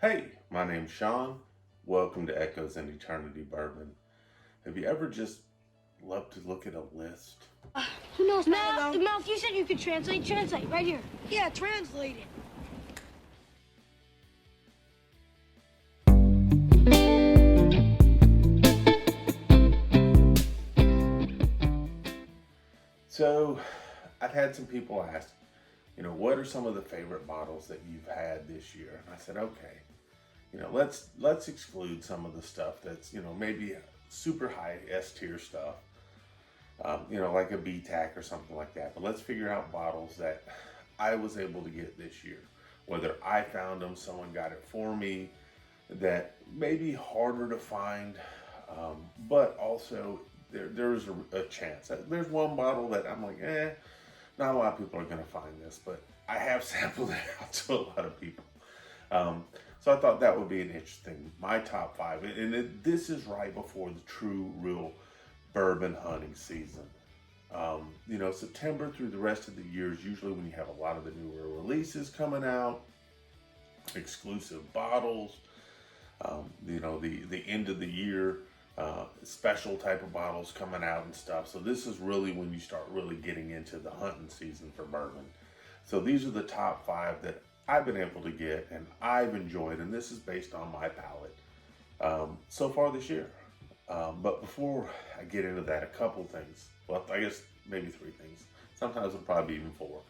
Hey, my name's Sean. Welcome to Echoes in Eternity Bourbon. Have you ever just loved to look at a list? Who knows, Mouth, you said you could translate. Translate, right here. Yeah, translate it. So, I've had some people ask, what are some of the favorite bottles that you've had this year? And I said, okay, let's exclude some of the stuff that's, maybe super high S tier stuff, like a BTAC or something like that. But let's figure out bottles that I was able to get this year. Whether I found them, someone got it for me, that may be harder to find, but also there's a chance. There's one bottle that I'm like, not a lot of people are going to find this, but I have sampled it out to a lot of people. So I thought that would be an interesting, my top five. And this is right before the true, real bourbon hunting season. September through the rest of the year is usually when you have a lot of the newer releases coming out, exclusive bottles, the end of the year, special type of bottles coming out and stuff. So this is really when you start really getting into the hunting season for bourbon. So these are the top five that I've been able to get and I've enjoyed, and this is based on my palate so far this year. But before I get into that, a couple things. Well, I guess maybe three things. Sometimes it'll probably be even four.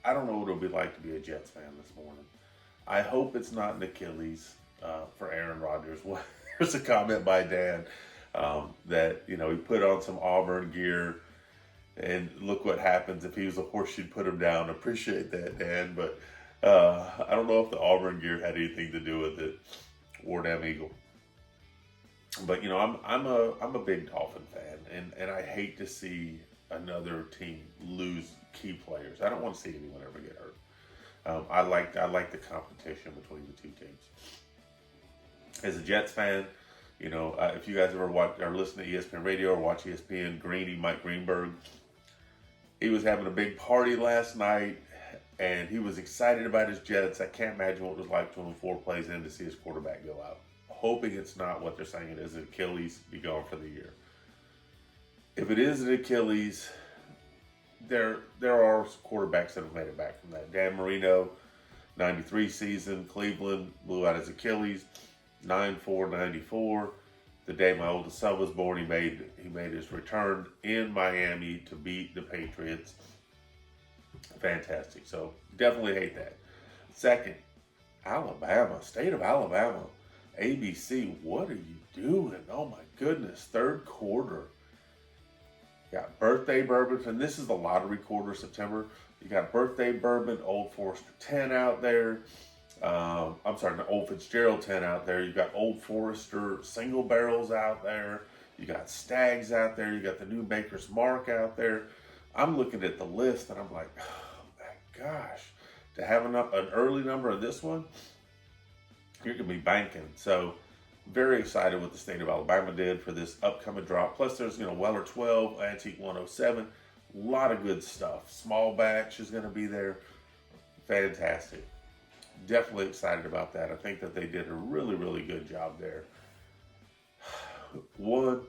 I don't know what it'll be like to be a Jets fan this morning. I hope it's not an Achilles for Aaron Rodgers. Well, there's a comment by Dan that, he put on some Auburn gear and look what happens. If he was a horse, you'd put him down. Appreciate that, Dan. But I don't know if the Auburn gear had anything to do with it. War damn Eagle. But, I'm a big Dolphin fan, and I hate to see another team lose key players. I don't want to see anyone ever get hurt. I like the competition between the two teams. As a Jets fan, if you guys ever or listen to ESPN Radio or watch ESPN, Mike Greenberg, he was having a big party last night, and he was excited about his Jets. I can't imagine what it was like to him 4 plays in to see his quarterback go out. Hoping it's not what they're saying it is, an Achilles, be gone for the year. If it is an Achilles, there are quarterbacks that have made it back from that. Dan Marino, 93 season, Cleveland, blew out his Achilles, 9-4-94. The day my oldest son was born, he made his return in Miami to beat the Patriots. Fantastic. So definitely hate that. Second, Alabama, state of Alabama. ABC, what are you doing? Oh my goodness. Third quarter. Got birthday bourbon, and this is the lottery quarter, September. You got birthday bourbon, Old Forester 10 out there. The Old Fitzgerald 10 out there. You got Old Forester single barrels out there. You got Stags out there. You got the new Maker's Mark out there. I'm looking at the list and I'm like, oh my gosh, to have an early number of this one, you're going to be banking. So very excited what the state of Alabama did for this upcoming drop. Plus there's, Weller 12, Antique 107, a lot of good stuff. Small batch is going to be there. Fantastic. Definitely excited about that. I think that they did a really, really good job there. One,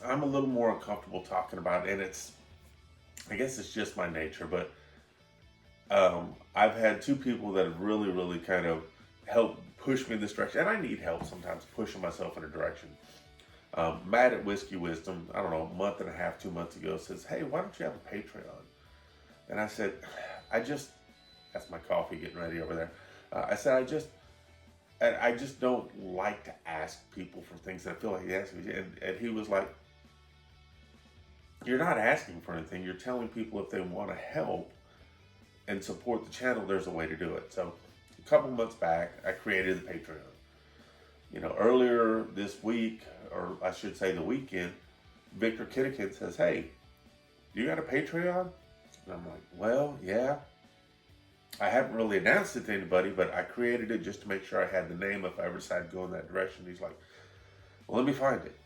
I'm a little more uncomfortable talking about, and I guess it's just my nature, but I've had 2 people that have really, really kind of helped push me in this direction, and I need help sometimes pushing myself in a direction. Matt at Whiskey Wisdom, I don't know, a month and a half, 2 months ago, says, hey, why don't you have a Patreon? And I said, that's my coffee getting ready over there. I said, I just don't like to ask people for things that I feel like he asked me. And he was like, you're not asking for anything. You're telling people if they want to help and support the channel, there's a way to do it. So a couple months back, I created the Patreon. Earlier this week, or I should say the weekend, Victor Kittikin says, hey, you got a Patreon? And I'm like, well, yeah. I haven't really announced it to anybody, but I created it just to make sure I had the name if I ever decided to go in that direction. He's like, well, let me find it.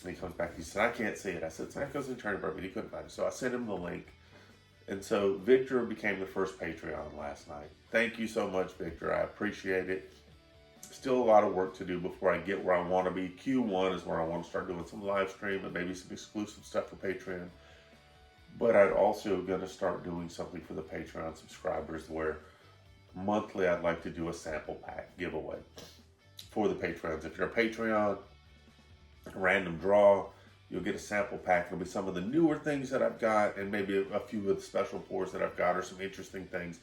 And he comes back, he said, I can't see it. I said, it's not because it's in Bourbon. He couldn't find it. So I sent him the link. And so Victor became the first Patreon last night. Thank you so much, Victor. I appreciate it. Still a lot of work to do before I get where I want to be. Q1 is where I want to start doing some live stream and maybe some exclusive stuff for Patreon. But I'm also going to start doing something for the Patreon subscribers where monthly I'd like to do a sample pack giveaway for the Patreons. If you're a Patreon, a random draw, you'll get a sample pack. It'll be some of the newer things that I've got and maybe a few of the special pours that I've got or some interesting things,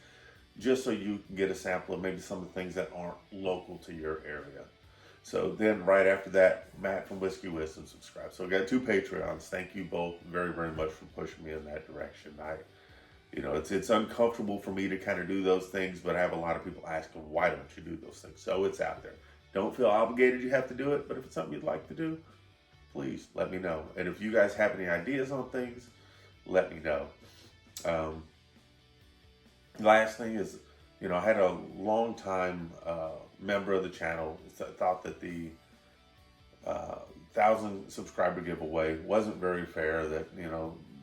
just so you can get a sample of maybe some of the things that aren't local to your area. So then right after that, Matt from Whiskey Wisdom subscribed. So I got 2 Patreons. Thank you both very, very much for pushing me in that direction. It's uncomfortable for me to kind of do those things, but I have a lot of people asking, why don't you do those things? So it's out there. Don't feel obligated you have to do it, but if it's something you'd like to do, please let me know. And if you guys have any ideas on things, let me know. Last thing is, I had a long time member of the channel thought that the 1,000 subscriber giveaway wasn't very fair, that,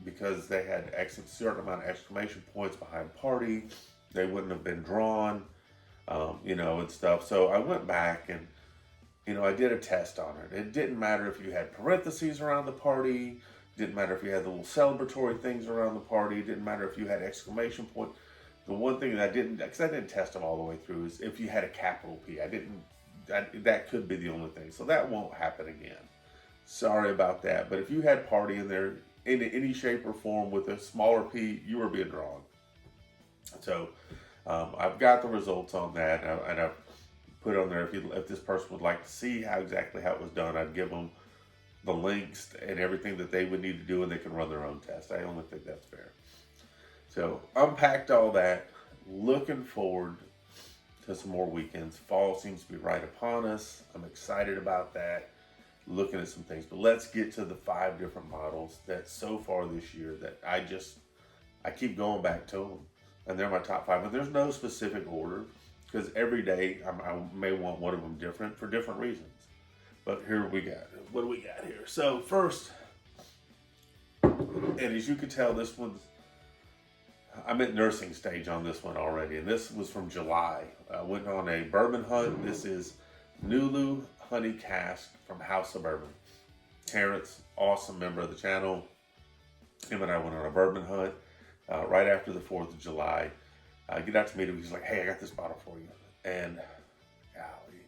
because they had a certain amount of exclamation points behind party, they wouldn't have been drawn, and stuff. So I went back and, I did a test on it. It didn't matter if you had parentheses around the party, didn't matter if you had the little celebratory things around the party, didn't matter if you had exclamation point. The one thing that because I didn't test them all the way through, is if you had a capital P. That could be the only thing. So that won't happen again. Sorry about that. But if you had party in there in any shape or form with a smaller P, you were being drawn. So I've got the results on that, and I've put on there, if this person would like to see exactly how it was done, I'd give them the links and everything that they would need to do, and they can run their own test. I only think that's fair. So unpacked all that, looking forward to some more weekends. Fall seems to be right upon us. I'm excited about that, looking at some things. But let's get to the 5 different models that so far this year that I keep going back to them. And they're my top 5. But there's no specific order, because every day I may want one of them different for different reasons. But here we got, what do we got here? So first, and as you can tell, I'm at nursing stage on this one already, and this was from July. I went on a bourbon hunt. This is Nulu Honey Cask from House of Bourbon. Terrence, awesome member of the channel. Him and I went on a bourbon hunt right after the 4th of July. I get out to meet him. He's like, hey, I got this bottle for you. And golly,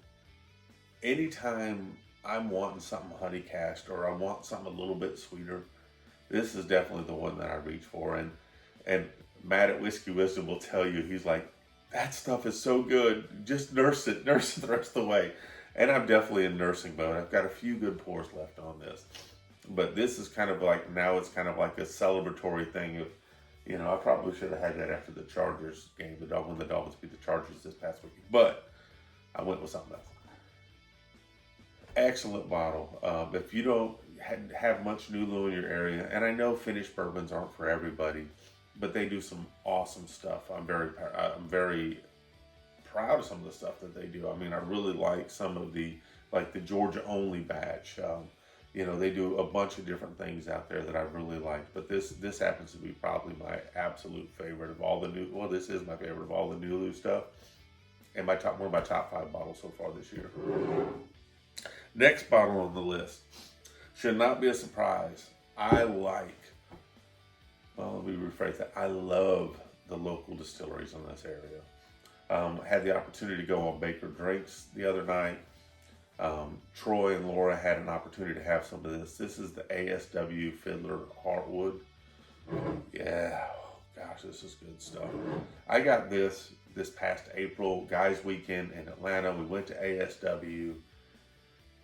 anytime I'm wanting something honey cast or I want something a little bit sweeter, this is definitely the one that I reach for. And Matt at Whiskey Wisdom will tell you, he's like, that stuff is so good. Just nurse it the rest of the way. And I'm definitely in nursing mode. I've got a few good pours left on this. But this is kind of like, now it's kind of like a celebratory thing of, I probably should have had that after the Chargers game, when the Dolphins beat the Chargers this past week. But I went with something else. Excellent bottle. If you don't have much Nulu in your area, and I know finished bourbons aren't for everybody, but they do some awesome stuff. I'm very proud of some of the stuff that they do. I mean, I really like some of the Georgia only batch. They do a bunch of different things out there that I really like. But this happens to be probably my absolute favorite of all the new. Well, this is my favorite of all the Nulu stuff, and one of my top 5 bottles so far this year. Next bottle on the list should not be a surprise. Let me rephrase that. I love the local distilleries in this area. Had the opportunity to go on Baker Drinks the other night. Troy and Laura had an opportunity to have some of this. This is the ASW Fiddler Heartwood. Yeah, gosh, this is good stuff. I got this past April, guys' weekend in Atlanta. We went to ASW,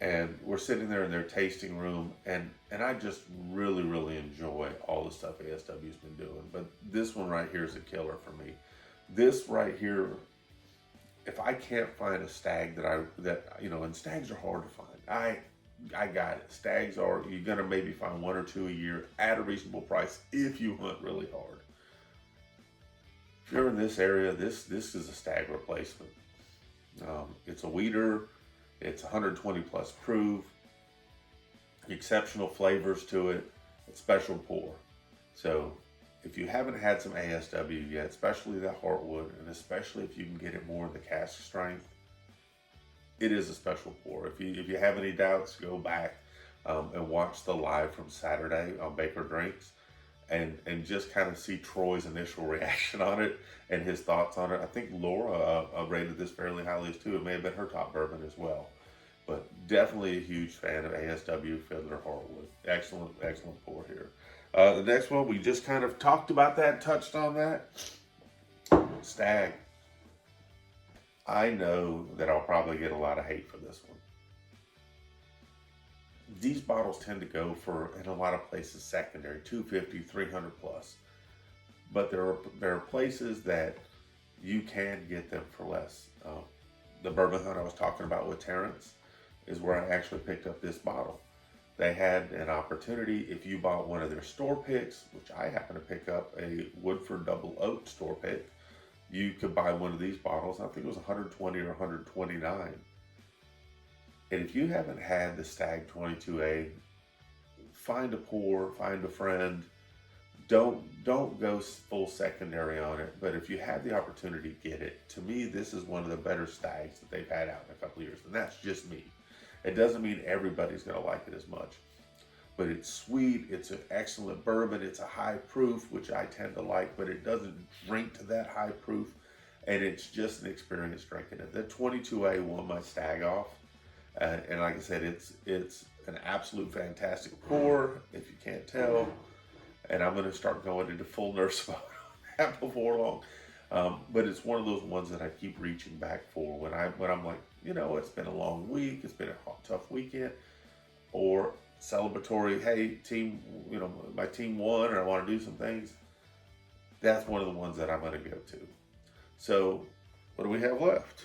and we're sitting there in their tasting room, and I just really, really enjoy all the stuff ASW's been doing. But this one right here is a killer for me. This right here, if I can't find a stag and stags are hard to find. I got it. Stags you're gonna maybe find 1 or 2 a year at a reasonable price if you hunt really hard. If you're in this area, this is a stag replacement. It's a weeder. It's 120 plus proof. Exceptional flavors to it. It's special pour. So If you haven't had some ASW yet, especially that Heartwood, and especially if you can get it more in the cask strength, it is a special pour. If you have any doubts, go back and watch the live from Saturday on Baker Drinks, and just kind of see Troy's initial reaction on it and his thoughts on it. I think Laura rated this fairly highly too. It may have been her top bourbon as well. But definitely a huge fan of ASW Fiddler Heartwood. Excellent, excellent pour here. The next one, we just kind of talked about that, touched on that. Stag. I know that I'll probably get a lot of hate for this one. These bottles tend to go for, in a lot of places, secondary, 250, 300 plus. But there are places that you can get them for less. The bourbon hunt I was talking about with Terrence is where I actually picked up this bottle. They had an opportunity, if you bought one of their store picks, which I happen to pick up a Woodford Double Oak store pick, you could buy one of these bottles. I think it was 120 or 129. And if you haven't had the Stag 22A, find a pour, find a friend. Don't go full secondary on it, but if you have the opportunity, get it. To me, this is one of the better Stags that they've had out in a couple of years, and that's just me. It doesn't mean everybody's going to like it as much, but it's sweet. It's an excellent bourbon. It's a high proof, which I tend to like, but it doesn't drink to that high proof, and it's just an experience drinking it. The 22A won my Stag off, and like I said, it's an absolute fantastic pour, if you can't tell, and I'm going to start going into full nurse mode on that before long. But it's one of those ones that I keep reaching back for when I'm like, it's been a long week, it's been a tough weekend, or celebratory, hey, team, my team won, or I want to do some things. That's one of the ones that I'm going to go to. So, what do we have left?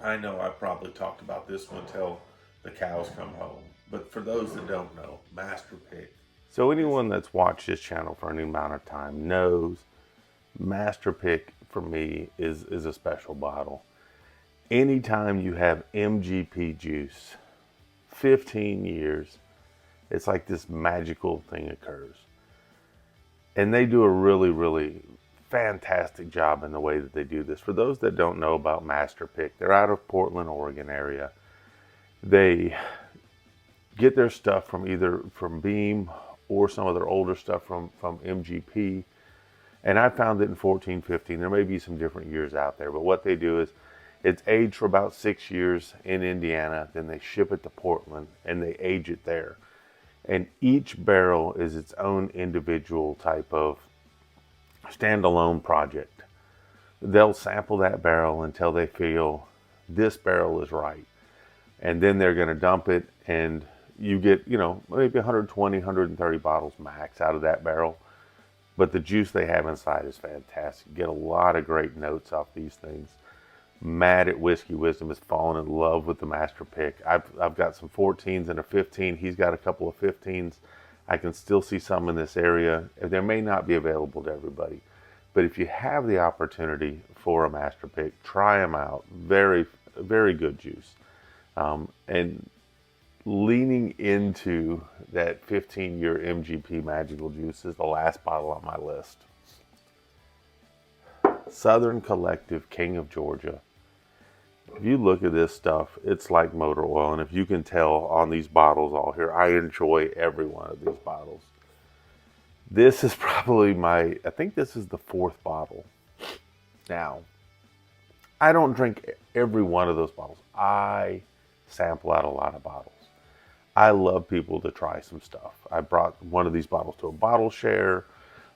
I know I probably talked about this one till the cows come home, but for those that don't know, Master Pick. So anyone that's watched this channel for any amount of time knows Master Pick for me is a special bottle. Anytime you have MGP juice, 15 years, it's like this magical thing occurs. And they do a really, really fantastic job in the way that they do this. For those that don't know about Master Pick, they're out of Portland, Oregon area. They get their stuff from Beam or some of their older stuff from MGP. And I found it in 14, 15. There may be some different years out there, but what they do is it's aged for about 6 years in Indiana. Then they ship it to Portland and they age it there. And each barrel is its own individual type of standalone project. They'll sample that barrel until they feel this barrel is right. And then they're going to dump it, and you get, maybe 120, 130 bottles max out of that barrel. But the juice they have inside is fantastic. You get a lot of great notes off these things. Matt at Whiskey Wisdom has fallen in love with the Master Pick. I've got some 14s and a 15. He's got a couple of 15s. I can still see some in this area. They may not be available to everybody. But if you have the opportunity for a Master Pick, try them out. Very, very good juice. And leaning into that 15-year MGP Magical Juice is the last bottle on my list. Southern Collective King of Georgia. If you look at this stuff, it's like motor oil. And if you can tell on these bottles all here, I enjoy every one of these bottles. This is probably I think this is the fourth bottle. Now, I don't drink every one of those bottles. I sample out a lot of bottles. I love people to try some stuff. I brought one of these bottles to a bottle share.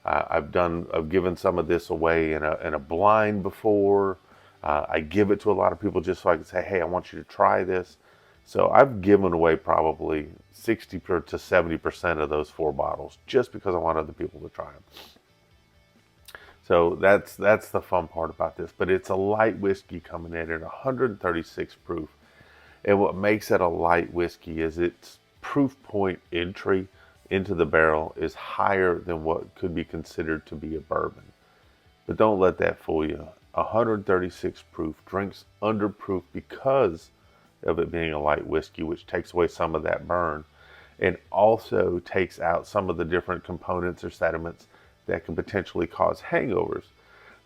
I've given some of this away in a blind before. I give it to a lot of people just so I can say, hey, I want you to try this. So I've given away probably 60 to 70% of those 4 bottles just because I want other people to try them. So that's the fun part about this. But it's a light whiskey coming in at 136 proof. And what makes it a light whiskey is its proof point entry into the barrel is higher than what could be considered to be a bourbon. But don't let that fool you. 136 proof drinks under proof because of it being a light whiskey, which takes away some of that burn. and also takes out some of the different components or sediments that can potentially cause hangovers.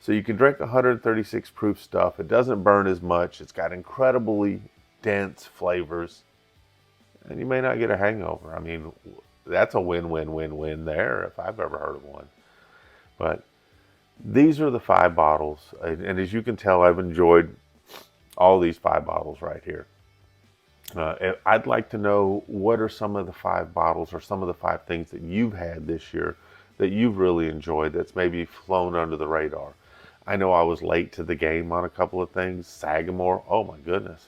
So you can drink 136 proof stuff. It doesn't burn as much. It's got incredibly dense flavors, and you may not get a hangover. I mean, that's a win-win-win-win there if I've ever heard of one. But these are the 5 bottles, and as you can tell, I've enjoyed all these 5 bottles right here. I'd like to know, what are some of the 5 bottles or some of the 5 things that you've had this year that you've really enjoyed that's maybe flown under the radar. I know I was late to the game on a couple of things. Sagamore, oh my goodness,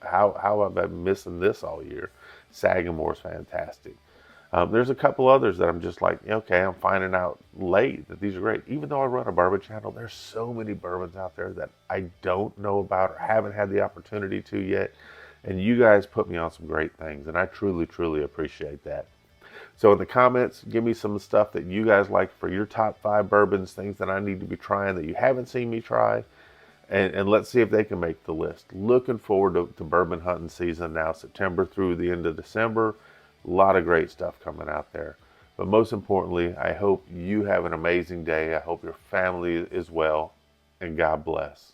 how have I been missing this all year? Sagamore's fantastic. There's a couple others that I'm just like, okay, I'm finding out late that these are great. Even though I run a bourbon channel, there's so many bourbons out there that I don't know about or haven't had the opportunity to yet. And you guys put me on some great things, and I truly, truly appreciate that. So in the comments, give me some stuff that you guys like for your top 5 bourbons, things that I need to be trying that you haven't seen me try. And let's see if they can make the list. Looking forward to bourbon hunting season now, September through the end of December. A lot of great stuff coming out there. But most importantly, I hope you have an amazing day. I hope your family is well, and God bless.